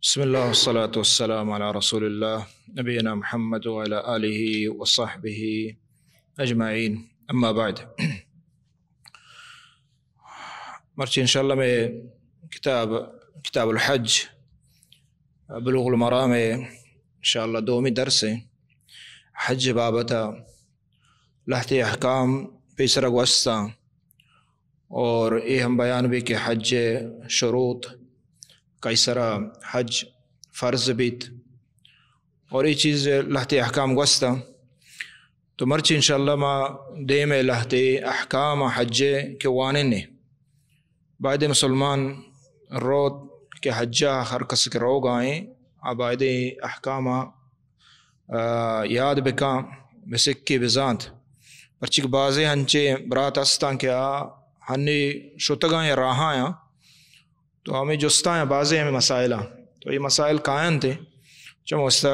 بسم الله والصلاة والسلام على رسول الله نبينا محمد وعلى آله وصحبه أجمعين أما بعد. مرچی انشاءاللہ میں کتاب الحج بلوغ المرام میں انشاءاللہ دومی درس ہے. حج بابتا لہتے احکام پیسرا گوستا اور یہ ہم بیان بھی کہ حج شروط کیسرا حج فرض بیت اور یہ چیز لہتے احکام گوستا. تو مرچی انشاءاللہ ما دیم لہتے احکام حج کے وانن نے بعد مسلمان روت کہ حجہ ہر کس کے روگ آئیں عبائد احکام یاد بکاں بسکی بزانت پرچک بازے ہنچے برات استان کیا ہنی شتگاں یا راہاں تو ہمیں جستاں بازے ہمیں مسائل تو یہ مسائل قائم تھے چم وستا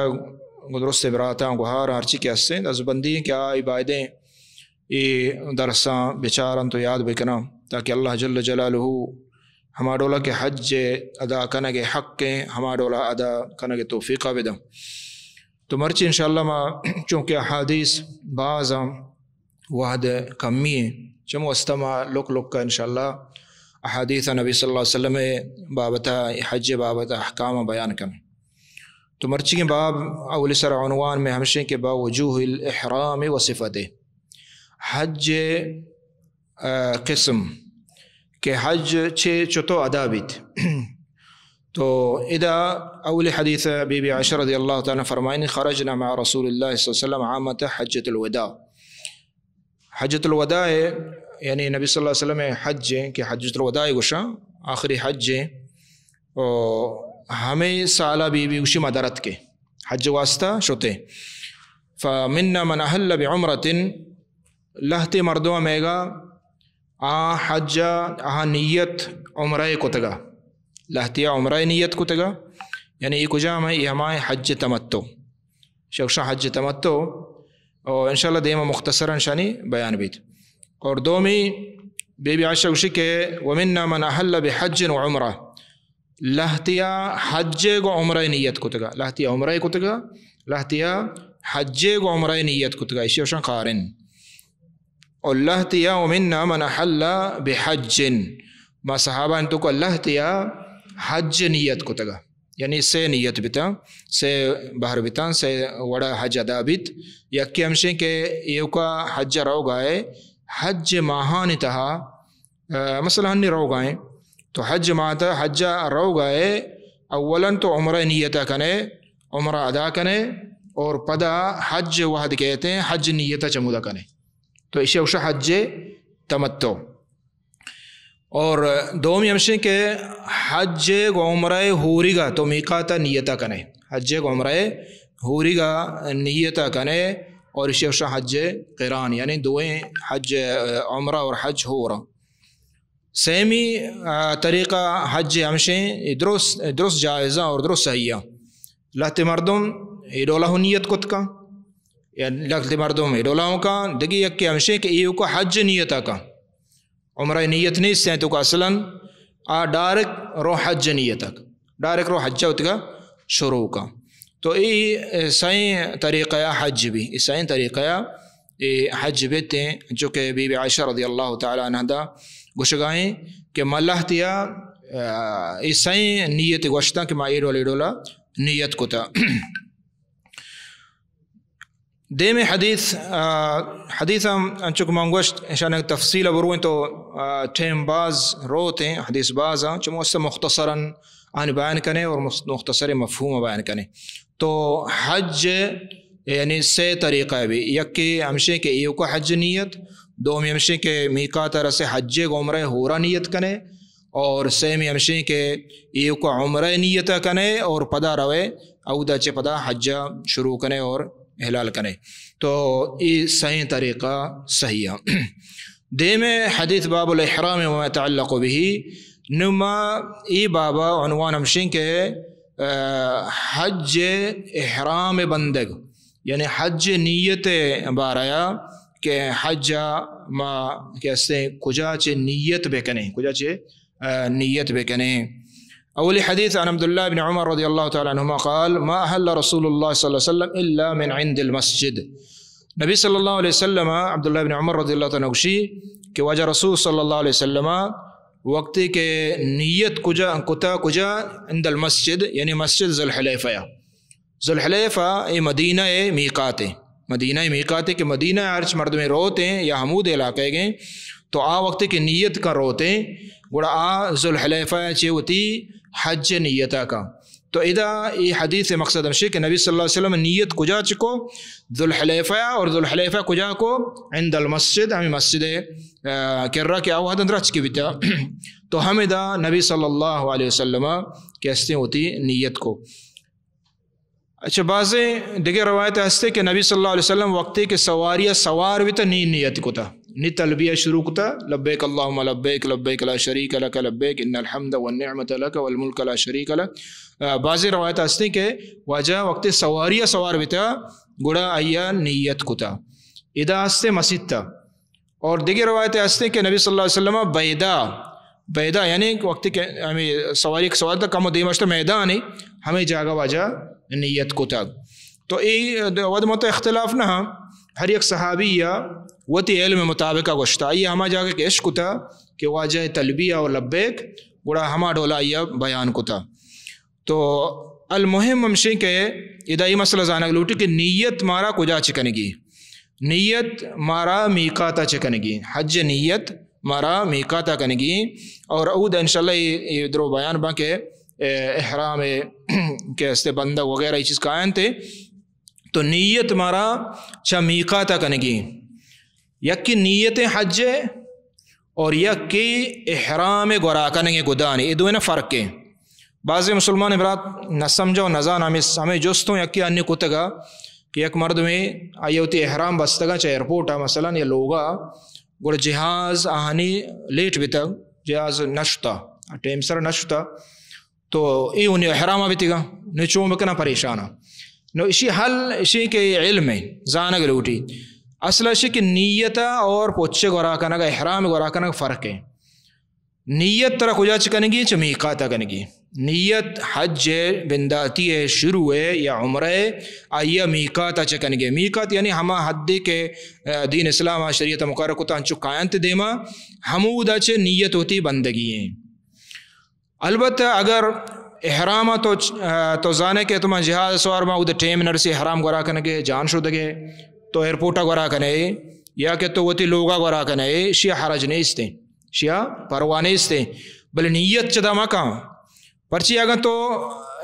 درست براتاں گہار ہرچی کے اسے دزبندی کیا عبادیں یہ درساں بیچارن تو یاد بکنا تاکہ اللہ جل جلالہ ہما ڈولا کے حج ادا کنگ حق کے ہما ڈولا ادا کنگ توفیقہ بدا. تو مرچی انشاءاللہ ما چونکہ احادیث بعض وحد کمی ہے چم وستما لک کا انشاءاللہ احادیث نبی صلی اللہ علیہ وسلم بابتا حج بابتا احکام بیان کریں. تو مرچی کے باب اول سر عنوان میں ہمشہ کے با وجوہ الاحرام و صفت حج قسم کہ حج چتو ادا بیت. تو ادا اول حدیث بی بی عائشہ رضی اللہ تعالیٰ فرمائیں خرجنا مع رسول اللہ صلی اللہ علیہ وسلم عامت حجۃ الوداع. حجۃ الوداع یعنی نبی صلی اللہ علیہ وسلم حج کہ حجۃ الوداع گوشا آخری حج ہمیں سالہ بی بی گوشی مدارت کے حج واسطہ شتے. فمنا من احل بعمرۃ لہتے مردوں میگا حج نیت عمرہ کتگا لہتیا عمرہ نیت کتگا یعنی یہ کجا میں یہ ہمارے حج تمتو شخص حج تمتو اور انشاءاللہ دیما مختصراً شانی بیان بیت. اور دومی بی بی عائشہ گوشی کہ ومنا من احل بحج و عمرہ لہتیا حج گو عمرہ نیت کتگا لہتیا عمرہ کتگا لہتیا حج گو عمرہ نیت کتگا اسی وشان قارن. اور لہتیا ومنا من احل بحج ما صحابہ انتو کو لہتیا حج نیت کتگا یعنی سے نیت بتا سے بہر بتا سے وڑا حج ادا بیت یکی ہمشیں کہ یہ کا حج رو گائے حج ماہانی تہا مثلا ہنی رو گائیں تو حج ماہتا حج رو گائے اولاً تو عمرہ نیتہ کنے عمرہ ادا کنے اور پدا حج وحد کہتے ہیں حج نیتہ چمودہ کنے تو اسے اوشا حج تمتو. اور دومی ہمشیں کہ حج و عمرہ ہوری گا تو میقاتا نیتہ کنے حج و عمرہ ہوری گا نیتہ کنے اور اسے اوشا حج قران یعنی دوئیں حج عمرہ اور حج ہو رہا. سیمی طریقہ حج ہمشیں درست جائزہ اور درست صحیح لہت مردم ایڈولا ہو نیت کت کا یعنی لہت مردم ایڈولاوں کا دگی یک کہ ہمشیں کہ ایو کا حج نیتہ کا عمرہ نیت نہیں سین تو کا اصلاً ڈائریکٹ رو حج نیتہ ڈائریکٹ رو حجہ ہوتا کا شروع کا. تو یہ سائیں طریقہ حج بھی اس سائیں طریقہ حج بیتے ہیں جو کہ بی بی عائشہ رضی اللہ تعالیٰ عنہ دا گوشگائیں کہ ملہتیا اس سائیں نیت گوشتا کہ ما ایڈولا نیت کو تا. دیم حدیث انچک منگوشت شان تفصیل برویں تو ٹیم باز روتے ہیں حدیث باز چمو اس سے مختصراً آن بیان کریں اور مختصر مفہوم بیان کریں. تو حج یعنی سے طریقہ بھی یکی ہمشے کہ ایو کا حج نیت دومی ہمشے کہ میقات رسے حج عمرہ ہورا نیت کنے اور سیمی ہمشے کہ ایو کا عمرہ نیت کنے اور پدا روے اودا چے پدا حج شروع کنے اور احلال کنے. تو یہ صحیح طریقہ صحیح. دیم حدیث باب الاحرام وما يتعلق به نما ای بابا عنوان ہمشیں کہ حج احرام بندگ یعنی حج نیت بارایا کہ حج ما کہتے ہیں کجا چے نیت بکنے کجا چے نیت بکنے اولی حدیث عن عبداللہ بن عمر رضی اللہ تعالی عنہما قال ما احل رسول اللہ صلی اللہ علیہ وسلم الا من عند المسجد. نبی صلی اللہ علیہ وسلم عبداللہ بن عمر رضی اللہ تعالیٰ عنہ کہ وجہ رسول صلی اللہ علیہ وسلم وقتی کے نیت کجا عند المسجد یعنی مسجد ذوالحلیفہ. ذوالحلیفہ یہ مدینہ میقات ہے، مدینہ میقات ہے کہ مدینہ ارچ مرد میں روتے ہیں یا حمود علاقے گئے تو آ وقت کی نیت کا روتے گوڑا آ ذوالحلیفہ چے ہوتی حج نیتا کا. تو ادا یہ حدیث مقصد ہمشی کہ نبی صلی اللہ علیہ وسلم نیت کجا چکو ذوالحلیفہ، اور ذوالحلیفہ کجا کو عند المسجد ہمیں مسجد کرہ کے آوہد اندر اچ کی بتا. تو ہمیں دا نبی صلی اللہ علیہ وسلم کیستے ہوتی نیت کو. اچھا بعضیں دیگر روایت ہستے کہ نبی صلی اللہ علیہ وسلم وقتی کہ سوار بھی تا نیت کو تا نی تلبیہ شروع کتا لبیک اللہم لبیک لبیک لا شریک لک لبیک ان الحمد والنعمت لک والملک لا شریک لک. بعضی روایت ہستے کہ واجہ وقت سوار بھی تا گڑا آیا نیت کتا ادا ہستے مسجد تا. اور دیگر روایت ہستے کہ نبی صلی اللہ علیہ وسلم بیدا یعنی وقت کہ ہمیں سواری تا کم و دیمشتا میدان ہمیں جاگا واجہ نیت کتا. تو ود مت اختلاف نہ ہر ایک صحابیہ وتی علم مطابقہ گوشتا یہ ہما جاگا کہ عشق کتا کہ واجہ تلبیہ اور لبیک گڑا ہما ڈولا یہ بیان کتا. تو المہم ہمشی کہ ادا یہ مسئلہ زانگ لوٹی کہ نیت مارا کجا چکنگی، نیت مارا میقاتا چکنگی، حج نیت مارا میقاتا کنگی. اور اود انشاءاللہ یہ درو بیان با کہ احرام کے استے بندہ وغیرہ یہ چیز قائم تھے. تو نیت مارا چا میقاتا کنگی، یکی نیت حج اور یکی احرام گورا کنگی گدانی، یہ دوئے فرق ہے. بعض مسلمان برات نہ سمجھو نزان ہمیں جستوں یکی انی کتگا کہ یک مرد میں آئیوتی احرام بستگا چاہے ایئرپورٹا مثلا یا لوگا گوڑا جہاز آہانی لیٹ بھی تک جہاز نشتا ٹیم سر نشتا تو ای انہیں احرامہ بھی تگا نچوں بکنا پریشانا. نو اسی حل اسی کے علم ہے زانگ لوٹی اصل اسی کہ نیتا اور پوچھے گورا کنگا احرام گورا کنگا فرق ہے. نیت ترہ کجا چکنگی چا میقاتا کنگی، نیت حج بنداتی ہے شروع ہے یا عمرہ آئیا میقاتا چکنگی. میقات یعنی ہما حد کے دین اسلام شریعت مقرر کو تانچو قائنت دیما ہمودا چے نیت ہوتی بندگی ہیں. البتہ اگر احرامہ تو زانے کے تمہیں جہاز سوار ما ادھر ٹیم نرسی احرام گورا کنگے جان شدگے تو ایئرپورٹا گورا کنے یا کہ تو وتی لوگا گورا کنے شیعہ حرج نہیں استے شیعہ پروانے استے بل نیت چدا مکاں پرچی اگر تو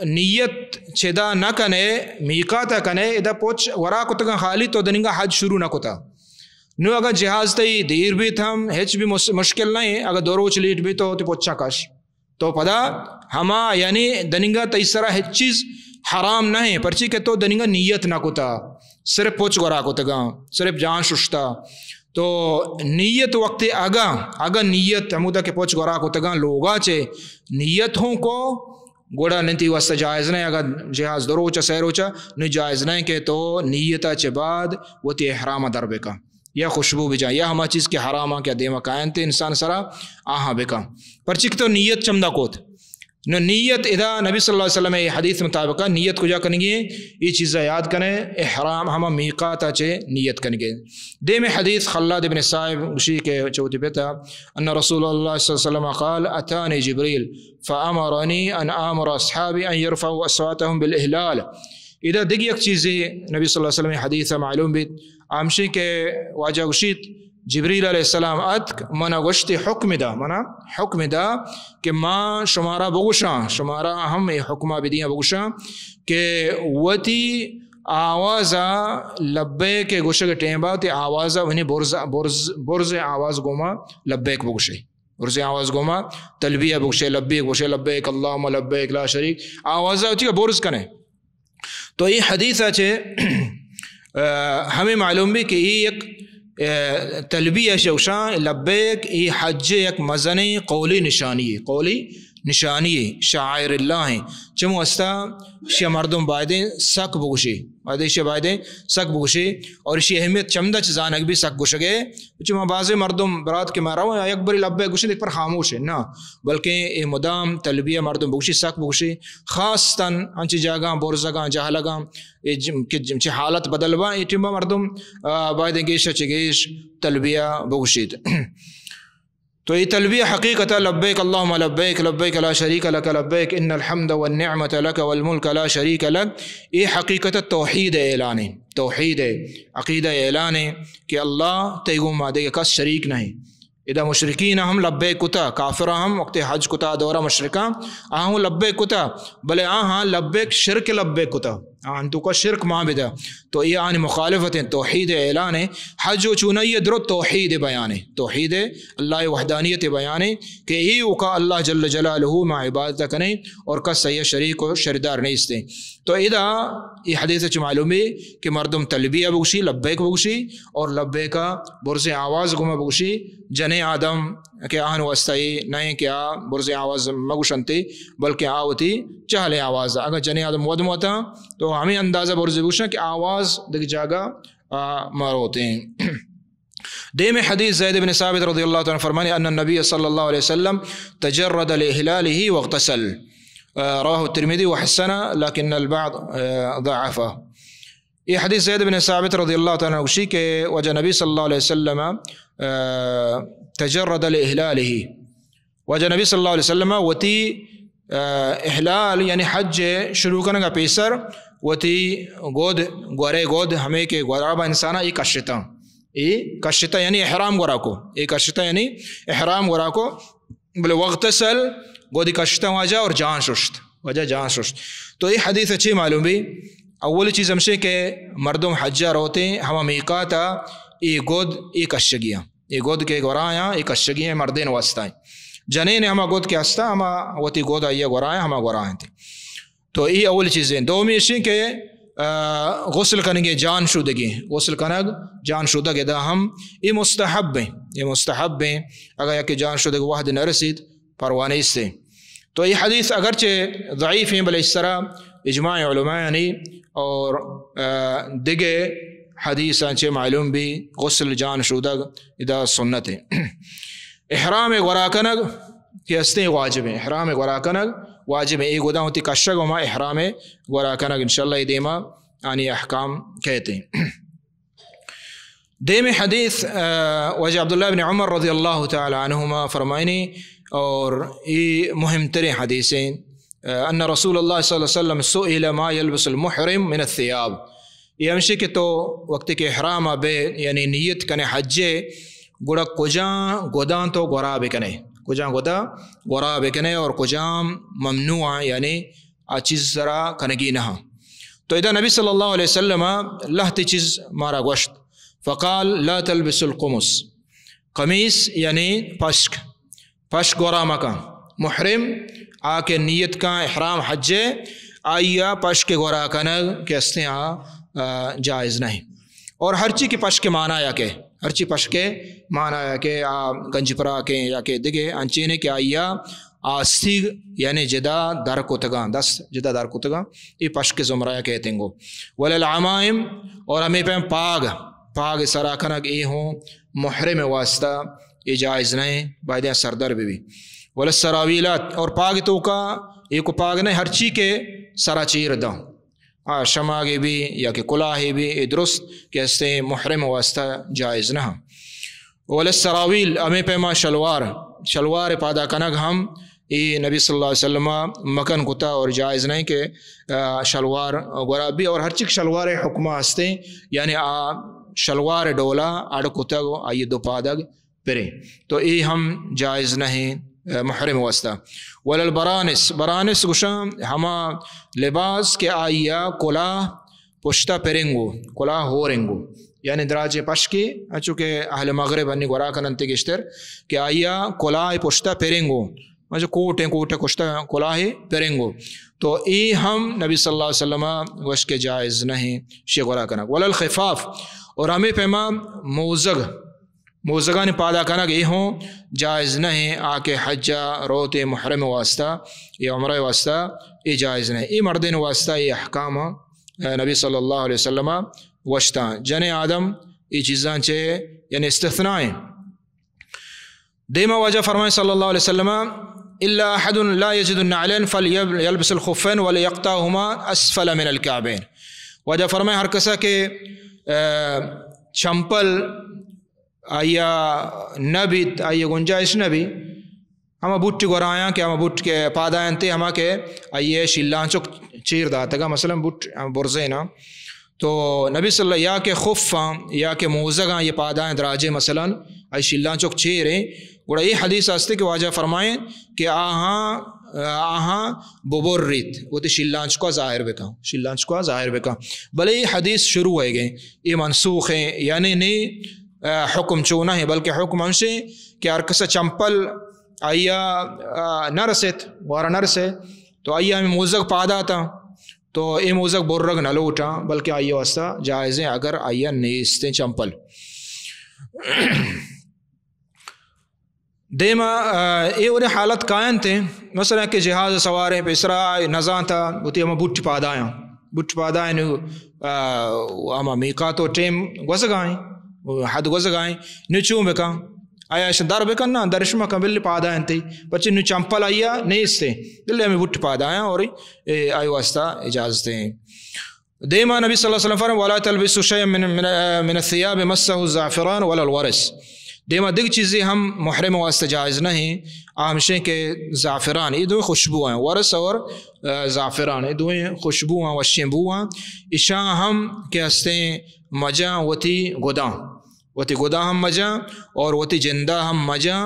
نیت چدا نہ کنے میقاتا کنے ادا پوچھ ورا کتگا خالی تو دنگا حج شروع نہ کتا. نو اگر جہاز تی دیر بھی تھم ہچ بھی مشکل نہیں اگر دو روچ لیٹ بھی تو پوچھا کش تو پدا ہما یعنی دنگا تیسرا ہچ چیز حرام نہ ہے پرچی کہ تو دنگا نیت نہ کتا صرف پوچھ گورا کتگا صرف جان ششتا. تو نیت وقت اگا نیت ہمودا کے پوچھ گورا کتگا لوگا چے نیت ہوں کو گوڑا ننتی واسطہ جائز نہیں اگر جہاز دروچا سیروچا نہیں جائز نہیں کہ تو نیتا چے بعد وہ تی احرامہ در بکا یا خوشبو بھی جائے یا ہما چیز کے حرامہ کیا دیما قائن تے انسان سرا آہاں بکا پرچک تو نیت چمدہ کوت نو نیت ادا نبی صلی اللہ علیہ وسلم حدیث مطابقہ نیت کو جا کنگی یہ چیزیں یاد کریں احرام ہما میقاتا چے نیت کنگی. دے میں حدیث خلاد بن صاحب اسی کے چوتی بیتا ان رسول اللہ صلی اللہ علیہ وسلم قال اتانی جبریل فامرنی ان آمر اصحابی ان یرفعوا اصواتهم بالاحلال. ادا دیگی ایک چیزیں نبی صلی اللہ علیہ وسلم حدیث معلوم بیت آمشی کے واجہ گشید جبریل علیہ السلام اتک منا گشتی حکم دا کہ ما شمارا بگوشاں شمارا ہم حکمہ بدیاں بگوشاں کہ وتی آوازا لبے کے گوشے کے ٹیم باتی آوازا ونی برز آواز گوما لبیک بگوشے برز آواز گوما تلبیہ بگوشے لبیک بگوشے لبیک اللہم لبیک لا شریک آوازا ہوتی ہے برز کنے. تو یہ حدیث آچے ہمیں معلوم بھی کہ یہ ایک تلبیہ شوشاں لبیک یہ حج ایک مزنی قولی نشانی شاعر اللہ ہیں چمو استا شی مردم بائدیں سک بگوشی بائدیں شی بائدیں سک بگوشی اور شی اہمیت چمدہ چزانک بھی سک گوشگے چمو بعض مردم برات کے مارا ہوں یک بری لبے گوشی دیکھ پر خاموش ہے نا بلکہ اے مدام تلبیہ مردم بگوشی سک بگوشی خاص تن انچی جاگاں بورزگاں جہلگاں چی حالت بدل با یہ ٹمبا مردم بائدیں گیشہ چگیش تلبیہ بگوشید تو یہ تلبیہ حقیقتا لبیک اللہم لبیک لبیک لا شریک لک لبیک ان الحمد والنعمت لک والملک لا شریک لک یہ حقیقتا توحید اعلان ہے توحید عقیدہ اعلان ہے کہ اللہ تیگو مادے کے کس شریک نہیں اذا مشرکین ہم لبیک کتا کافرہ ہم وقت حج کتا دورہ مشرکہ آہوں لبیک کتا بلے آہاں لبیک شرک لبیک کتا انتو کا شرک ماں بدا تو یہ آنی مخالفت ہیں توحید اعلان ہے حج و چونی درو توحید بیان ہے توحید اللہ وحدانیت بیان ہے کہ ہی وکا اللہ جل جلالہ مع عبادت کریں اور کس سید شریک و شردار نہیں استے تو اذا یہ حدیث چ معلوم ہے کہ مردم تلبیہ بگوشی لبیک بگوشی اور لبیکا برز آواز گما بگوشی جنے آدم کہ آہن واسطائی نہیں کہ برز آواز مگوشنتی بلکہ آوتی چہلے آواز اگر جنے آدم ودم ہوتا تو ہمیں اندازہ برز بگوشنا کہ آواز دیکھ جاگا مروتے ہیں دیم حدیث زید بن ثابت رضی اللہ عنہ فرمانے ان النبی صلی اللہ علیہ وسلم تجرد لإحلالہ واغتسل رواہ الترمذی وحسنہ لیکن البعض ضعفہ یہ حدیث زید بن ثابت رضی اللہ عنہ وشی کہ وجہ نبی صلی اللہ علیہ وسلم تجرد لإحلالہ وجہ نبی صلی اللہ علیہ وسلم وتی احلال یعنی حج شروع کرنے کا پیسر وتی گود گورے گود ہمیں کہ گورابا انسانہ ای کشتا یعنی احرام گورا کو ای کشتا یعنی احرام گورا کو بلے وغتسل گودی کشتا وجہ اور جان ششت وجہ جان ششت تو یہ حدیث اچھی معلوم بھی اول چیز ہمشے کہ مردم حجہ روتے ہیں ہما میقاتا ای گود ای کشگیاں ای گود کے گورایا ای کشگیاں مردین واسطہ ہیں جنین ہما گود کے ہستا ہما وتی گود آئیے گورایا ہما گورایا تھے تو یہ اول چیزیں دومی اشی کہ غسل کرنگے جان شدگی غسل کنگ جان شدگی دا ہم یہ مستحب ہیں اگر یا کہ جان شدگی واحد نہ رسید پروانے اس سے تو یہ حدیث اگرچہ ضعیف ہیں بلے اس طرح اجماع علماء یعنی اور دگے حدیث انچے معلوم بھی غسل جان شدگ ادا سنت ہے احرام غرا کنگ کہ ہستے واجب ہیں احرام غرا کنگ واجب ہے ایک گدا ہوتی کشگ وما احرام غرا کنگ انشاءاللہ یہ دیما آنی احکام کہتے ہیں دیم حدیث وجہ عبداللہ بن عمر رضی اللہ تعالی عنہما فرمائنی اور یہ مہم ترین حدیثیں ان رسول اللہ صلی اللہ علیہ وسلم سئل ما يلبس المحرم من الثياب یہ ہمشہ کہ تو وقت کے احرام بے یعنی نیت کنے حجے گڑا کجاں گودان تو گورا بکنے کجاں گودا گورا بکنے اور کجاں ممنوع یعنی چیز ذرا کنگی نہ تو اذا نبی صلی اللہ علیہ وسلم لہتی چیز مارا گوشت فقال لا تلبس القمص قمیص یعنی پشک گورا مکا محرم آ کے نیت کا احرام حجے آئیا پشک گورا کنگ کہ استے جائز نہیں اور ہر چیز کی پشک معنی یا کہ ہر چیز پشک معنی یا کہ گنج پرا کے یا کہ دگے انچینے کہ آئیا آستی یعنی جدا در کتگاں دست جدا در کتگاں یہ پشک زمرہ کہتے ہیں گو وللعمائم اور ہمیں پہ پاگ سرا کنگ ای ہوں محرم واسطہ یہ جائز نہیں بائدیں سردر بھی وللسراویلات اور پاگ تو کا یہ کو پاگ نہیں ہر چیز کے سرا چیر دا شماغی بھی یا کہ کلاہی بھی یہ درست کہ استے محرم واسطہ جائز نہ وللسراویل ہمیں پیما شلوار پادا کنگ ہم یہ نبی صلی اللہ علیہ وسلم مکن کتا اور جائز نہیں کہ شلوار غرابی اور ہر چیز شلوار حکمہ ہستے یعنی شلوار ڈولا اڑ کتا گو آئیے دو پادگ پرے تو یہ ہم جائز نہیں محرم واسطہ برانس گشاں ہما لباس کے آئیا کلاہ پشتہ پرنگو کلاہ ہو رنگو یعنی دراج پشکی چونکہ اہل مغرب انی گورا کننتے گشتر کہ آئیا کلاہ پشتہ پرنگو مجھے کوٹیں کشتہ کلاہ پرنگو تو ای ہم نبی صلی اللہ علیہ وسلم وش کے جائز نہیں شی گورا کنک وللخفاف اور ہمیں پیما موزگان پادا کنگ یہ ہوں جائز نہیں آ کے حج روتے محرم واسطہ یا عمرہ واسطہ یہ جائز نہیں. یہ مردین واسطہ یہ احکام نبی صلی اللہ علیہ وسلم وشتا جن آدم یہ چیزاں چے یعنی استثناء ہیں. دیما وجہ فرمائے صلی اللہ علیہ وسلم الا احد لا يجد النعلين فليلبس الخفين وليقطعهما اسفل من الكعبين. وجہ فرمائے ہر کسا کہ چمپل آیا نبیت آیا گنجائش نبی ہما بوٹ گورایا کہ ہما بوٹ کے پادائن تے ہما کے آئیے شیلان چک چیر داتا گا مثلا بوٹ برزینا تو نبی صلی اللہ یا کہ خفاں یا کہ موزگاں یہ پادائن دراجے مثلا آئی شیلان چک چیریں گوڑا یہ حدیث آستے کہ واجہ فرمائیں کہ آہاں ببرریت وہ تے شیلان چکا ظاہر بکا بلے یہ حدیث شروع ہوئے گئے یہ منسوخ ہیں یعنی نہیں حکم چونا ہے بلکہ حکم ہم سے کہ ہر کسا چمپل آیا نہ رسیت وارا نہ رسے تو آیا ہمیں موزگ پادا تھا تو یہ موزگ بررگ نہ لوٹا بلکہ آیا واسطہ جائز ہیں اگر آیا نیستیں چمپل. دیما یہ انہیں حالت قائم تھے مثلا کہ جہاز سواریں پیسرا نزاں تھا وہ تی ہمیں بٹ پادائیں ہمیں میکا تو ٹیم گزگائیں حد گزگائیں نچوں بکا آیا در بکن نا درشمہ کا بلی پادائیں تھی بچے نو چمپل آیا نیستے بلی ہمیں بٹ پادائیں اور آئی واسطہ اجازتیں ہیں. دیما نبی صلی اللہ علیہ وسلم فرم ولا تلبسوا شيئا من الثياب مسه الزعفران ولا الورس. دیما دیکھ چیزیں ہم محرم واسطہ جائز نہیں آمشیں کہ زعفران یہ دو خوشبو ہیں ورس اور زعفران یہ دو خوشبو ہیں وشیں بو ہیں اشاں ہم کہ ہستیں مجاں وتی گدا ہم مجاں اور وتی جندہ ہم مجاں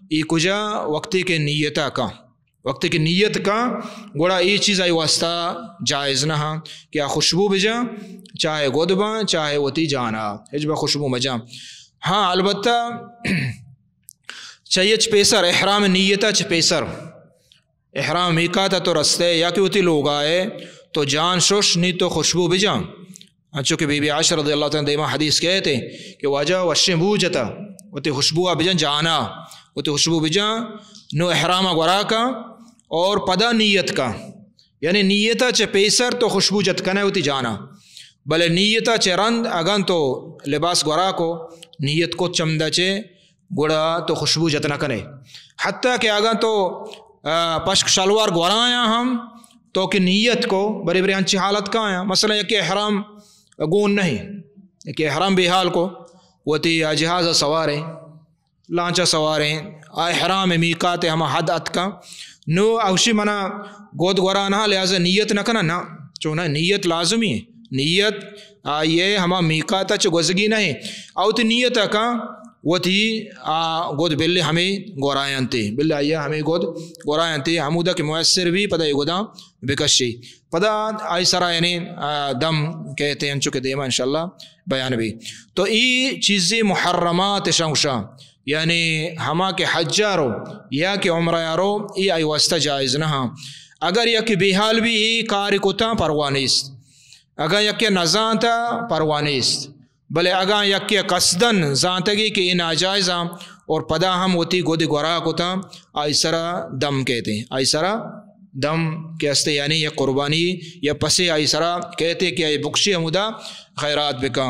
ای کجا وقتی کے نیت کا گوڑا یہ چیز آئی واسطہ جائز نہ کیا خوشبو بجا چاہے گدبا چاہے وتی جانا ہجبا خوشبو مجاں. ہاں البتہ چاہیے پیسر احرام نیتا پیسر احرام میکاتا تو رستے یا کہ وتی لوگ آئے تو جان شوش نہیں تو خوشبو بجا. چونکہ بی بی عائشہ رضی اللہ تعالیٰ دیما حدیث کہتے کہ واجہ وشیں بو جتا وتی خوشبو بجا جانا وتی خوشبو بجا نو احرام گورا کا اور پدا نیت کا یعنی نیتا چے پیسر تو خوشبو جت کنے وتی جانا بلے نیتا چے رند اگن تو لباس گورا کو نیت کو چمدہ چے گوڑا تو خوشبو جت نہ کنے حتیٰ کہ اگن تو پشک شلوار گورا آیا ہم تو کہ نیت کو بری بری انچی حالت کا آیا مثلا یک احرام گون نہیں کہ احرام بحال کو وہ تی جہاز سواریں لانچہ سواریں احرام میقات ہما حد ات کا نو اوشی منا گود گورانا لہذا نیت نہ کنا نا چونا نیت لازمی ہے نیت یہ ہما میقات چ گزگی نہیں او تی نیت کا وہ تی گود بلی ہمیں گورائن تی بلی آیا ہمیں گود گورائن تی حمودہ کے مؤثر بھی پدا یہ گودا بکشی پدا آئی سرا یعنی دم کہتے ہیں چکے دیما انشاءاللہ بیان بھی. تو ای چیزیں محرمات شنگشا یعنی ہما کے حجارو یا کہ عمرہ رو ای آئی واسطہ جائز نہ اگر یا کہ بحال بھی ای کاری کو تا پروانیست اگر یا کہ نزان تا پروانیست بلے اگاں یکی قصدن زانتگی کہ یہ ناجائز اور پدا ہم ہوتی گودی گورا کو تا آئیسرا دم کہتے ہیں آئیسرا دم کے استے یعنی یہ قربانی یا پسے آئیسرا کہتے کہ یہ بخشی ہمودہ خیرات بکا.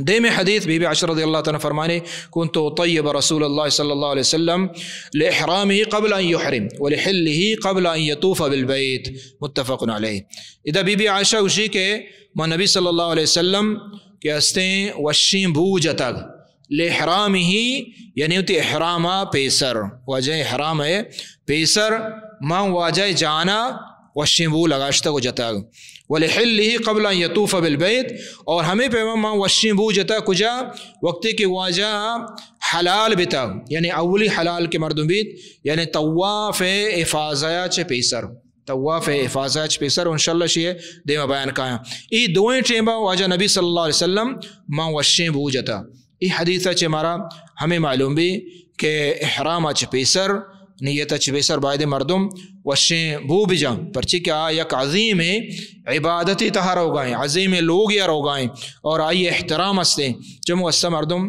دیم حدیث بی بی عائشہ رضی اللہ تعالیٰ فرمانے کنت طیب رسول اللہ صلی اللہ علیہ وسلم لإحرامه قبل ان يحرم ولحله قبل ان يطوف بالبيت متفق علیہ. ادھا بی بی عائشہ اسی کے نبی صلی اللہ علیہ وسلم کہ ہستیں وشیں بوجتا لحرام ہی یعنی ہوتی احرامہ پیسر واجہ احرام ہے پیسر ماں واجہ جانا وشیں بو لگاشتا کو جتا ولحلہ قبل ان یطوف بالبیت اور ہمیں پیمان ماں وشیں بو جتا کجا وقتی کہ واجہ حلال بتا یعنی اولی حلال کے مردم بیت یعنی طواف افاظہ چے پیسر طواف افاظہ پیسر انشاءاللہ شیئے دیما بیان کایا ای دوئیں ٹیمبا واجہ نبی صلی اللہ علیہ وسلم ماں وشیں بو جتا. ای حدیثہ چے مارا ہمیں معلوم بھی کہ احرام چے پیسر نیت چے پیسر باید مردم وشیں بو بجا پرچی کیا یک عظیم عبادتی تہا رو گائیں عظیم لوگ یا رو گائیں اور آئی احترام استے جمع استا مردم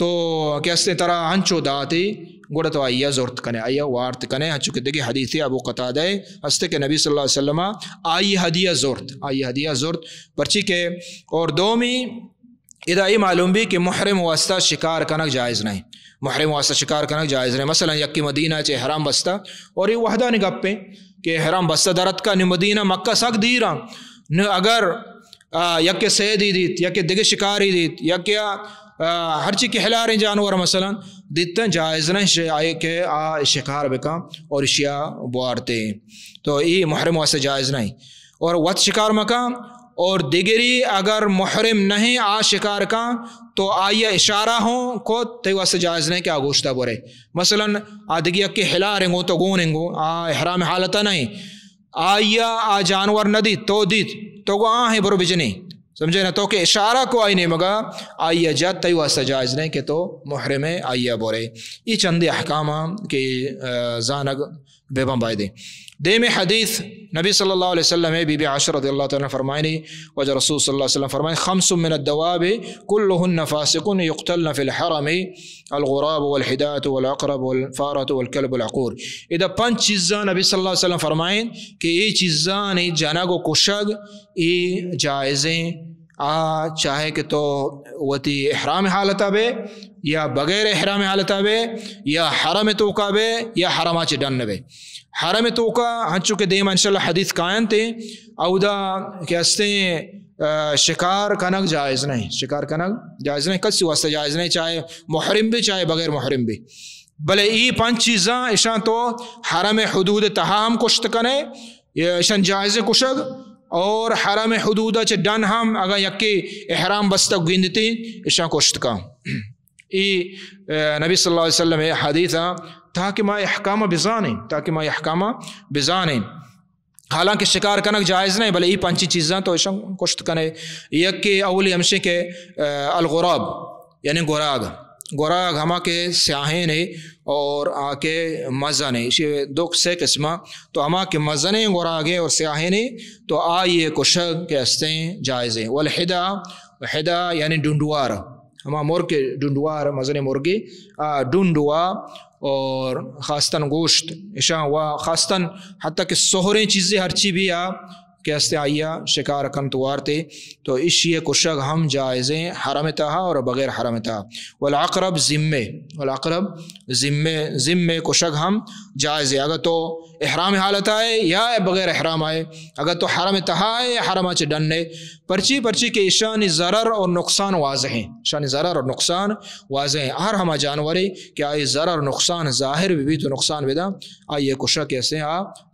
تو کہ اس طرح ہنچو داتی گوڑا تو آئیا زورت کنے آئیا وارت کنے ہنچو کہ دیکھے حدیث ابو قتادہ ہستے کہ نبی صلی اللہ علیہ وسلم آئی ہدیہ زورت پرچی کے اور دومی ادا یہ معلوم بھی کہ محرم واسطہ شکار کنک جائز نہیں، محرم واسطہ شکار کنک جائز نہیں. مثلا یکی مدینہ چے حرام بستہ اور یہ وحدہ نگپ پہ کہ حرام بستہ درت کا مدینہ مکہ سک دیرا اگر یک سیدی دیت یک دیگے شکاری دیت یک ہر چیز کے ہلا رہے جانور مثلا دیتا جائز نہیں آئے کہ شکار بکا اور اشیاء بوارتے تو یہ محرم واسطہ جائز نہیں. اور وقت شکار مکا اور دیگری اگر محرم نہیں شکار کا تو آئیے اشارہ ہوں کو تے واسطہ جائز نہیں کہ گوشتہ بورے. مثلا آدگی کے ہلا رہیں گو تو گونیں گو احرام حالتہ نہیں آئیا جانور نہ دیت تو گو ہے برو بجنی سمجھے نا تو کہ اشارہ کو آئی نہیں مگا آئیے جات تی واسطہ جائز نہیں کہ تو محرم آئیے بورے. یہ چند احکامہ کہ زانگ بے بمبائی دے. دیم حدیث نبی صلی اللہ علیہ وسلم بی بی عائشہ رضی اللہ تعالیٰ فرمائنی وجہ رسول صلی اللہ علیہ وسلم فرمائنی خمس من الدواب كلهن فاسق يقتلن في الحرم الغراب والحداة والعقرب والفارة والكلب العقور. اذا پنج چیزاں نبی صلی اللہ علیہ وسلم فرمائیں کہ یہ چیزاں جنگ و کشگ یہ جائزیں چاہے کہ تو وتی احرام حالتہ بے یا بغیر احرام حالتہ بے یا حرم توقع بے یا حرمہ چ ڈن بے. حرم توقع ہنچو کہ دیما انشاءاللہ حدیث قائن تے او دا کہ استے شکار کنک جائز نہیں، شکار کنک جائز نہیں، کسی واسطہ جائز نہیں، چاہے محرم بھی چاہے بغیر محرم بھی. بلے ای پانچ چیزاں اشان تو حرم حدود تہام کشت کنے اشان جائز کشگ اور حرم حدود چ ڈن ہم اگر یکی احرام بستہ گندتی اشان کشت کا. ای نبی صلی اللہ علیہ وسلم حدیث تاکہ ما احکام بزانیں حالانکہ شکار کنک جائز نہیں بلے ای پانچی چیزاں تو اشان کشت کنے. یک کہ اولی ہمشے کے الغراب یعنی گوراگ ہما کے سیاہیں نے اور کے مزہ نے اسی دو سے قسمہ تو ہما کے مزہ نے گوراگے اور سیاہیں نے تو آئیے کشگ کے استیں جائزیں. والحدا یعنی ڈنڈوار ہما مرغ کے ڈنڈوار مزن مرغی ڈنڈوا اور خاصتاً گوشت اشاں و خاصتاً حتیٰ کہ سہریں چیزیں ہر چی بھی کہ استے آئیا شکار کن توارتے تو اشیے کشگ ہم جائزیں حرم تہا اور بغیر حرم تہا. والعقرب ذمے کشگ ہم جائزیں اگر تو احرام حالت آئے یا بغیر احرام آئے اگر تو حرم تہا ہے یا حرمہ چ ڈننے پرچی کے اشان ضرر اور نقصان واضح ہیں، شان ضرر اور نقصان واضح ہیں. ہر ہما جانورے کہ آئے ضرر اور نقصان ظاہر بھی تو نقصان بھی دا آئیے کشگ کیسے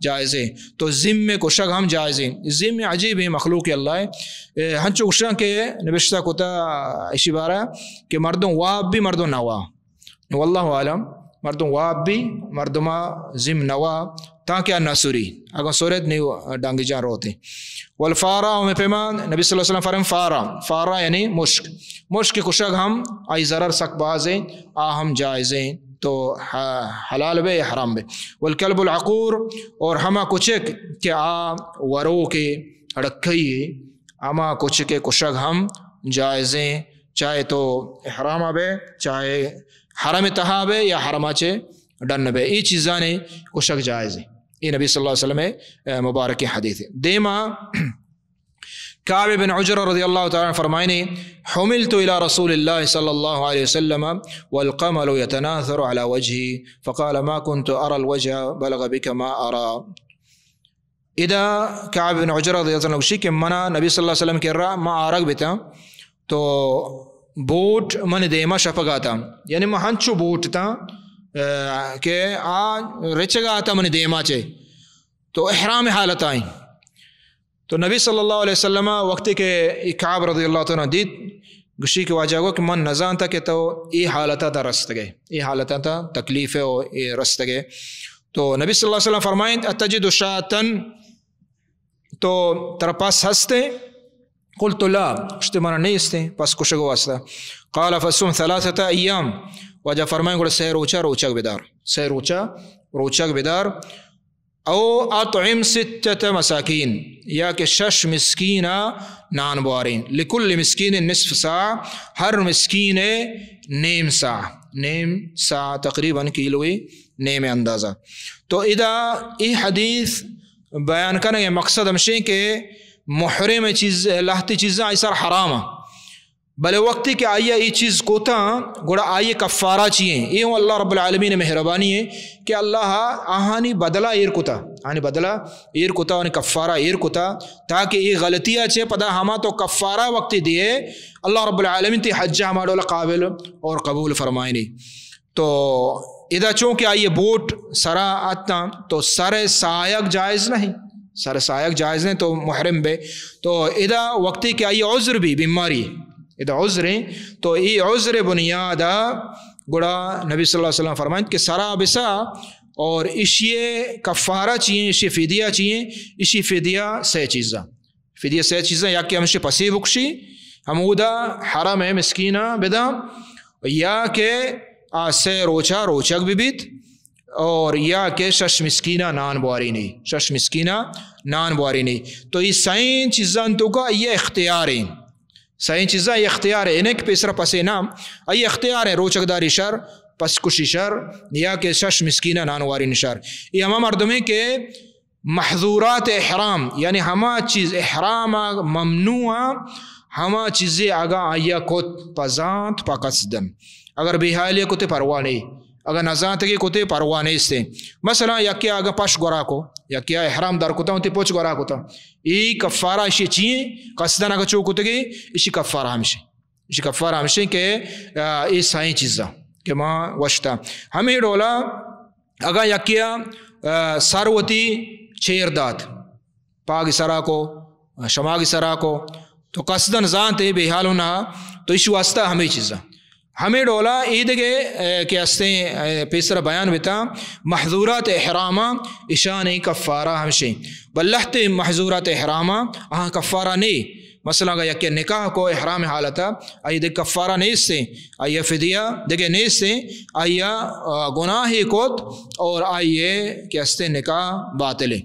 جائزیں تو ذمے کشگ ہم جائزیں. ذمے عجیب ہے مخلوق اللہ ہنچو کشاں کے نبشتہ کتا اسی بارہ کہ مردوں واب بھی مردوں نوا واللہ عالم مردوں واب بھی مردمہ ذم نوا تاکہ ناسوری اگر صورت نہیں ڈانگی جان روتے. والفارا میں پیمان نبی صلی اللہ علیہ وسلم فرم فارا یعنی مشک کشگ ہم آئی ضرر سک بازیں ہم جائزیں تو حلال بے حرام بے. والکلب العقور اور ہما کچک کہ ورو کے اڑکھئی ہما کچھ کے کشگ ہم جائزیں چاہے تو احرام بے چاہے حرم تہا بے یا حرمہ چے ڈن بے. یہ چیزاں نے کشگ جائزیں. یہ نبی صلی اللہ علیہ وسلم مبارک حدیث ہے. دیما کعب بن عجر رضی اللہ تعالیٰ فرمائنی حملت الى رسول اللہ صلی اللہ علیہ وسلم والقمل يتناثر على وجهي فقال ما كنت ارى الوجه بلغ بك ما ارى. اذا کعب بن عجر رضی اللہ عنہ کہ منا نبی صلی اللہ علیہ وسلم کے را ما آرگ بیتا تو بوٹ من دیما شفقا تھا یعنی میں ہنچو بوٹ تھا کہ رچگا تھا من دیما چے تو احرام حالت آئیں تو نبی صلی اللہ علیہ وسلم وقت کے کعب رضی اللہ عنہ دید گشی کے واجہ کو کہ من نظان تھا کہ تو یہ حالتا تھا رست گئے یہ حالتا تھا تکلیف ہے اور یہ رست گئے. تو نبی صلی اللہ علیہ وسلم فرمائیں اتجد شاتن تو تر پاس ہستے قلت لا اشتمانا نہیں ہستے پاس کشگو واسطہ. قال فصوم ثلاثة ایام واجہ فرمائیں گوڑا سہ روچا روچک بیدار او اطعم 6 مساکین یا کہ 6 مسکینہ نان بوارین لکل مسکین نصف سا ہر مسکین نیم سا تقریباً کیلوی نیم اندازہ. تو ادا ای حدیث بیان کرنے کے مقصد ہمشے کہ محرم چیز لہتی چیزیں ایسا حرام بلے وقتی کہ آئیے ای چیز کوتا گوڑا آئیے کفارہ چیئیں. یہ اللہ رب العالمین مہربانی ہے کہ اللہ آہانی بدلہ ایر کتا اور کفارہ ایر کتا تاکہ یہ غلطیاں چھے پدا ہما تو کفارہ وقتی دیئے اللہ رب العالمین تی حجہ ہما ڈولا قابل اور قبول فرمائنی. تو ادا چونکہ آئیے بوٹ سرا آتا تو سر سایق جائز نہیں تو محرم بے. تو ادا وقتی کہ آئیے عذر بھی بیماری ادا عذر ہیں تو یہ عذر بنیادہ گڑا نبی صلی اللہ علیہ وسلم فرمائیں کہ سرا بسا اور اشیے کفارہ چاہیے اشی فدیہ چاہیے اشی فدیہ 6 چیزاں یا کہ ہمشی پسی بکشی ہمودا حرم مسکینہ بدا یا کہ 3 روچک بھی اور یا کہ 6 مسکینہ نان بواری نہیں. تو یہ 6 چیزاں تو کا یہ اختیار ہیں انہیں پیسرا پسے نام ای اختیار ہے روچک داری شر پس کشی شر یا کہ 6 مسکینہ نانواری نشر. یہ ہما مردمیں کہ محظورات احرام یعنی ہما چیز احرام ممنوع ہما چیزیں آگا آیا کت پزانت پا قصدن اگر بیحالیہ کتے پروانے اگر نزانت کے کتے پروانے سے مثلا یا کیا آگا پش گورا کو یا کیا احرام دار کتا ہوں تی پوچھ گورا کتا ای کفارہ اشی چیئیں قصدن اگر چو کتے گئی اشی کفارہ ہمشے کہ ای 6 چیزاں کہ ماں وشتا ہمیں ڈولا اگر یا کیا سروتی چیر داد پاگی سرا کو شماگی سرا کو تو قصدن زانتے بے حال ہونا تو اشی واسطہ ہمیں چیزاں ہمیں ڈولا عید کے کہ ہستے پیسر بیان بتا محظورات احرامہ اشان کفارہ ہمشیں بلحت محظورات احرامہ آہاں کفارہ نہیں مثلا اگر یکی نکاح کو احرام حالتا آئی دیکھ کفارہ نہیں سے آئی فدیہ دیکھے نہیں سے آئی گناہی کوت اور آئیے کہ ہستے نکاح باطلے.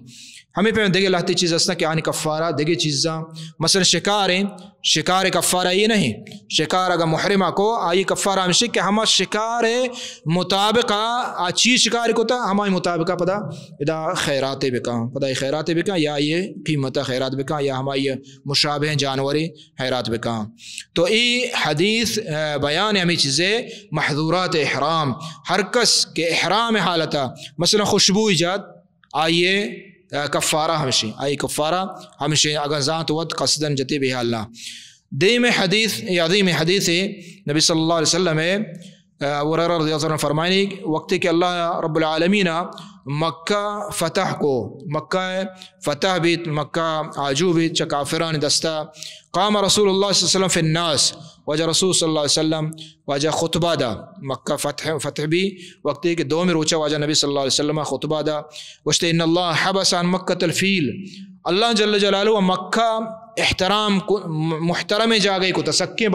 ہمیں پہ دیکھے لاتی چیز اسنا کہ آنی کفارہ دیکھے چیزاں مثلا شکار کفارہ یہ نہیں شکار اگر محرمہ کو آئی کفارہ ہمشی کہ ہما شکار مطابقہ چیز شکار کو تا ہمائی مطابقہ پدا ادا خیرات بکا یا یہ قیمت خیرات بکا یا ہمائی مشابہ جانوری خیرات بکا. تو ای حدیث بیان ہمیں چیزیں محظورات احرام ہر کس کے احرام حالتا مثلا خوشبو ایجاد آئیے کفارہ ہمشے اگر ذات وقت قصدن جتی بھی اللہ. عظیم حدیث نبی صلی اللہ علیہ وسلم ابو ہریرہ رضی اللہ عنہ فرمائنی وقت کہ اللہ رب العالمین مکہ فتح بیت مکہ آجو بیت چا کافران دستا قام رسول اللہ صلی اللہ علیہ وسلم فی الناس وجہ رسول صلی اللہ علیہ وسلم وجہ خطبہ دا مکہ فتح بھی وقتی کہ 2 روچہ وجہ نبی صلی اللہ علیہ وسلم خطبہ دا وشتے ان اللہ حبس عن مکہ الفیل اللہ جل جلالہ مکہ احترام محترم جا گئی کو تسکیں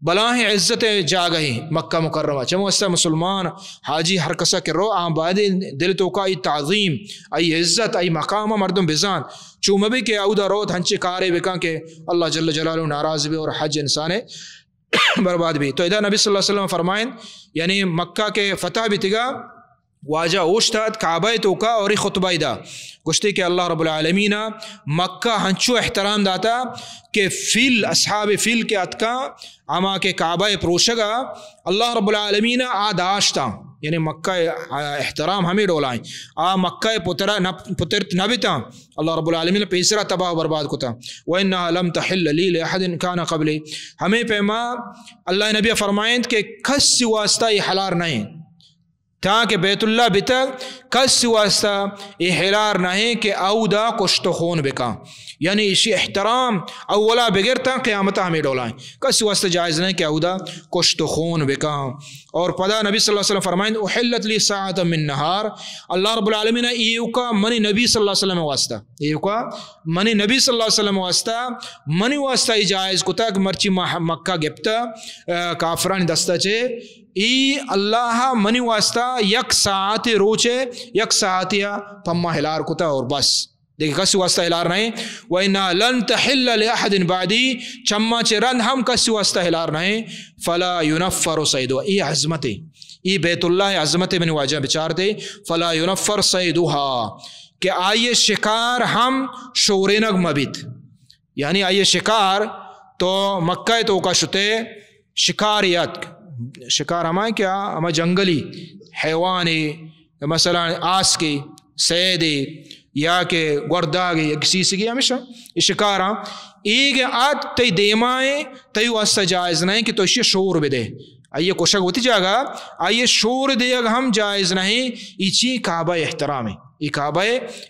بلاہیں عزت جا گئی مکہ مکرمہ چمو اس مسلمان حاجی ہر کسا کر رو آباد دل تو کا ای تعظیم ای عزت ای مقام مردم بزان چوم بھی کہ اودا روت ہنچے کارے بکا کہ اللہ جل جلالہ ناراض بھی اور حج انسان برباد بھی. تو ادھا نبی صلی اللہ علیہ وسلم فرمائیں یعنی مکہ کے فتح بھی تگا واجہ اوشتاد کعبہ تو کا اور خطبہ دا گشتے کہ اللہ رب العالمین مکہ ہنچو احترام داتا کہ فیل اصحاب فیل کے اتکا اما کے کعبہ پروشگا اللہ رب العالمین آداشتا یعنی مکہ احترام ہمیں ڈولائیں مکہ پترت نبتا اللہ رب العالمین پیسرا تباہ و برباد کتا وَإِنَّهَا لَمْ تَحِلَّ لِي لِأَحَدٍ كَانَ قَبْلِ ہمیں پیما اللہ نبی فرمائیں کہ کس واسطہ یہ حلال نہیں تاکہ بیت اللہ بتا کس واسطہ یہ حلال نہیں کہ اودا کشت خون بکا یعنی اسی احترام اولا بغیر تا قیامت ہمیں ڈولائیں کس واسطہ جائز نہیں کہ اودا کشت و خون بکا. اور پدا نبی صلی اللہ علیہ وسلم فرمائیں احلت لی ساعت من نہار اللہ رب العالمین ایو کا منی نبی صلی اللہ علیہ وسلم واسطہ ایو کا منی نبی صلی اللہ علیہ وسلم واسطہ منی واسطہ جائز کتا کہ مرچی مکہ گپتا کافران دستا چھے ای اللہ منی واسطہ یک ساعت روچے یک ساعتیا پمہ ہلار کتا اور بس دیکھیں کسی واسطہ ہلار نہیں. وَإِنَّا لَن تَحِلَّ لِأَحَدٍ بَعْدِي چما چرند ہم کسی واسطہ ہلار نہیں. فَلَا يُنَفَّرُ صَيْدُهَا ای عظمت ای بیت اللہ عظمت میں واجہ بچار دے. فَلَا يُنَفَّرُ صَيْدُهَا کہ آئیے شکار ہم شورینگ مبید یعنی آئیے شکار تو مکہ تو کا شتے شکاریت شکار ہمیں کیا ہمیں جنگلی حیوانی مثلا آس کی سیدی یا کہ گرداگی یا کسی سکی ہمیشہ شکارا ایک آت تی دیمائیں تی واسطہ جائز نہیں کہ تو اسی شور بھی دے آئیے کوشک ہوتی جاگا آئیے شور دے اگر ہم جائز نہیں ایچی کعبہ احترام ہے یہ کعبہ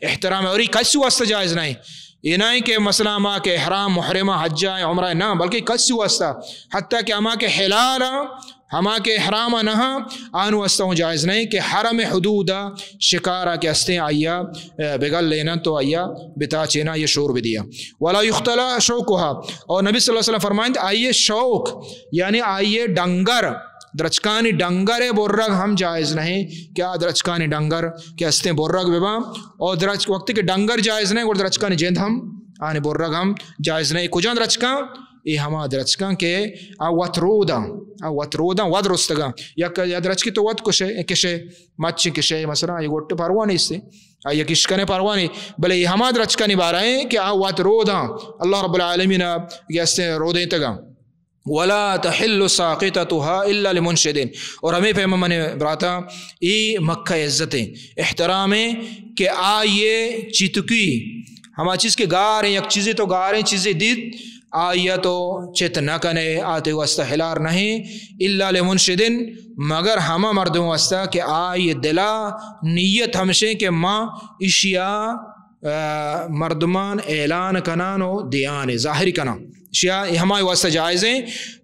احترام ہے اور یہ کسی واسطہ جائز نہیں یہ نہیں کہ مثلا ہما کے احرام محرمہ حجہ عمرہ نہ بلکہ کسی واسطہ حتیٰ کہ ہما کے حلالہ ہما کے احرامہ نہ آن واسطہ ہوں جائز نہیں کہ حرم حدودہ شکارہ کے ہستے آئیا بگل لینا تو آئیا بتا چینا یہ شور بھی دیا. ولا یختلا شوقها اور نبی صلی اللہ علیہ وسلم فرمائیں آئیے شوق یعنی آئیے ڈنگر درچکانی ڈنگر برگ ہم جائز نہیں کیا درچکانی ڈنگر کے ہستے برگ ببا اور درچ وقت کے ڈنگر جائز نہیں اور درچکانی جیند ہم آنے برگ ہم جائز نہیں کجان درچکان یہ ہما درچکان کے وطرودا ود رستگا یا درچکی تو ود کشے مچی کشے مثلا یہ گوٹے پروانی اس سے یہ کشکنے پروانی بلے یہ ہما درچکانی بارا ہیں کہ وطرودا اللہ رب العالمین یہ ہستے رودیں تگا. ولا تحل ساقطتها الا لمنشدین اور ہمیں پیمہ نے براتا ای مکہ عزتیں احترامیں کہ آئیے چتکی ہما چیز کے گار ہیں یک چیزیں تو گار ہیں چیزیں دید آئیے تو چت نہ کنے آتے واسطہ ہلار نہیں الا لمنشدین مگر ہما مردوں واسطہ کہ آئیے دلا نیت ہمشے کہ ماں اشیاء مردمان اعلان کنانو دیان ظاہری کنا اشیاء ہمارے واسطہ جائز ہیں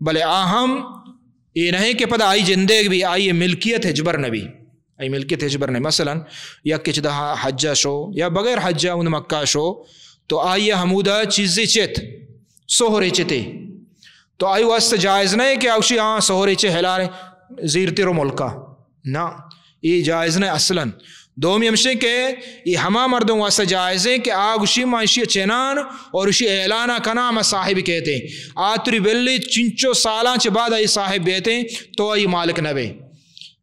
بلے آہم یہ نہیں کہ پتہ آئی جندے بھی آئی ملکیت حجبر نبی آئی ملکیت حجبر نبی مثلا یا کچھ دہا حجہ شو یا بغیر حجہ ان مکہ شو تو آئی حمودہ چیزیں چت سہرے چتے تو آئی واسطہ جائز نہیں کہ اوشی ہاں سہرے چے ہلارے زیرتی رو ملکہ نا یہ جائز نہیں اصلاً. دومی ہمشے کہ یہ ہما مردوں واسطہ جائز ہے کہ آگ اسی معاشی چینان اور اسی اعلانہ کنا ہم صاحب کہتے ہیں آتری بلی چنچو سالاں چے بعد آئی صاحب بیتے ہیں تو آئی مالک نبے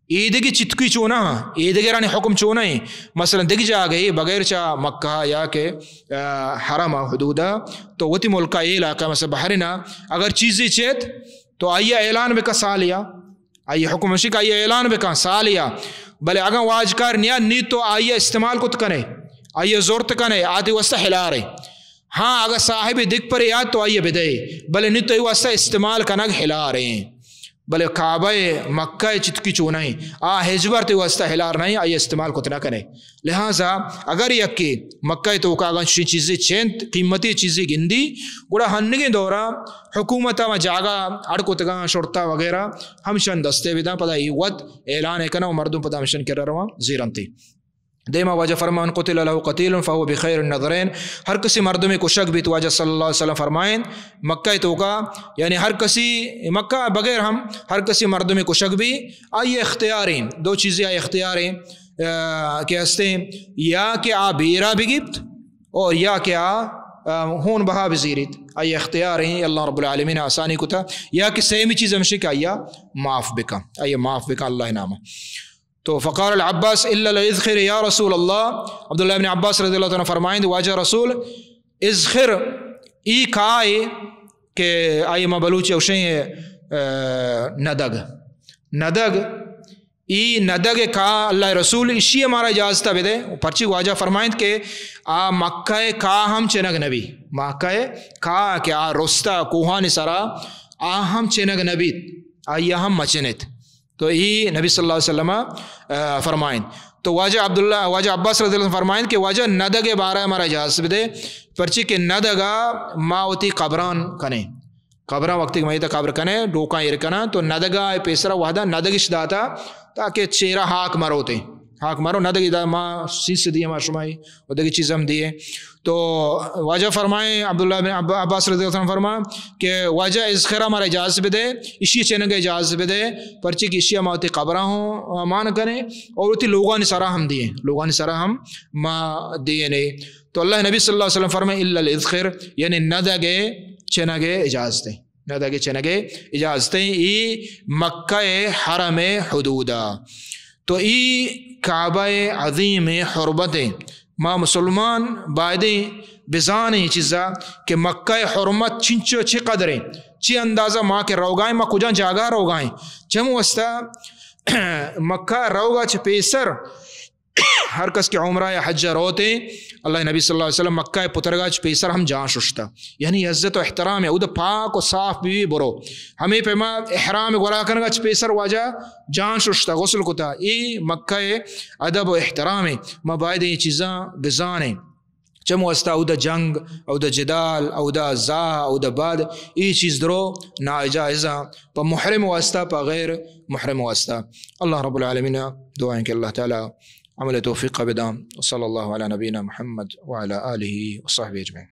عید کی چتکی چونا عید کے رانی حکم چونا ہے مثلا دکھ جا گئی بغیر چاہ مکہ یا کہ حرم حدودہ تو وتی ملکہ یہ علاقہ مثلا بحرنا اگر چیزیں چیت تو آئیے اعلان بکا سالیا آئیے حکم مشی کا آئیے اعلان بکا سالیا بلے اگر واجکار نیا نی تو آئیے استعمال کت کنے آئیے زورت کنے آتی واسطہ ہلارے ہاں اگر صاحب دکھ پر یاد تو آئیے بدے بلے نی تو واسطہ استعمال کنگ ہلارے بلے کعبہ مکہ چتکی چونہیں حجبر تے واسطہ ہلار نہیں آئیے استعمال کت نہ کنے. لہٰذا اگر یکی مکہ تو کاغذ چیزیں چینت قیمتی چیزیں گندی گوڑا ہنگی دورا حکومتہ و جاگا اڑکتگاں شرطہ وغیرہ ہمشن دستے بداں پدا ای ود اعلان کنا و مردم پدا ہمشن کر رہا زیرنتی. دیما واجہ فرمان قتل له قتیل فهو بخیر النظرین ہر کسی مردم کو شک بھی تو واجہ صلی اللہ علیہ وسلم فرمائیں مکہ تو کا یعنی ہر کسی مکہ بغیر ہم ہر کسی مردم کو شک بھی آئیے اختیاریں دو چیزیں آئیے اختیاریں کہ ہستے یا کہ آ بیرا بگیبت اور یا کہ آ ہون بہا بزیرت آئیے اختیاریں اللہ رب العالمین آسانی کو تھا یا کہ سیمی چیز ہمشہ کہ آئیے معاف بکا آئیے معاف بکا اللہ نامہ. تو فقال العباس الا الاذخر یا رسول اللہ عبداللہ ابن عباس رضی اللہ عنہ فرمائیں واجہ رسول اذخر ای کھائے کہ آئی ما بلوچی اوشیں ندگ ای ندگ کا اللہ رسول اسی ہمارا اجازتہ بدے پرچی واجہ فرمائیں کہ آ مکہ کا ہم چنگ نبی مکہ کا کہ آ رستا کوہان سرا آ ہم چنگ نبی آئی ہم مچنت تو یہ نبی صلی اللہ علیہ وسلم فرمائیں. تو واجہ عباس رضی اللہ عنہ فرمائیں کہ واجہ ندگ بارہ ہمارا اجازت دے پرچی کہ ندگا ما ہوتی قبران کنے قبران وقتی کہ مہیتا قبر کنے ڈوکاں ارکنا تو ندگا پیسرا وحدہ ندگش داتا تاکہ چیرہ حاک مروتے حاک مرو ندگی دا ما سیس دیئے ما شمائی و دگی چیز ہم دیئے. تو واجہ فرمائیں عبداللہ بن عباس رضی اللہ عنہ فرمائیں کہ واجہ اس خیرہ ہمارا اجازت بدے اسی چینگا اجازت بدے پرچی کی اسی ہمارتی قبرہ ہوں مان کریں اور اتی لوگان سارا ہم دیئے لوگان سارا ہم ما دیئے نہیں. تو اللہ نبی صلی اللہ علیہ وسلم فرمائیں اللہ الاذخر یعنی ندگے چینگے اجازتیں ندگے چینگے اجازتیں ای مکہ حرم حدودہ. تو ای کعبہ عظیم حرمتیں ما مسلمان بائدیں بزانی چیزا کہ مکہ حرمت چنچو چی قدریں چی اندازہ ماں کے روگائیں ما کجا جاگا روگائیں چم وستا مکہ روگا چھ پیسر ہر کس کے عمرہ یا حج روتے اللہ نبی صلی اللہ علیہ وسلم مکہ پترگا چھ پیسر ہم جان ششتا یعنی عزت و احترام ہے ادھا پاک و صاف بھی برو ہمیں پیما احرام گولا کرنگا چھ پیسر واجہ جان ششتا غسل کتا ای مکہ ادب و احترام ہے مبائد یہ چیزاں بزانے چم واسطہ او دا جنگ او دا جدال او دا زاہ او دا باد ای چیز درو ناجائزہ پا محرم واسطہ پا غیر محرم واسطہ. اللہ رب العالمین دعائیں کہ اللہ تعالی عمل توفیق بدام وصلی اللہ علی نبینا محمد وعلی آلہ وصحبہ اجمعین.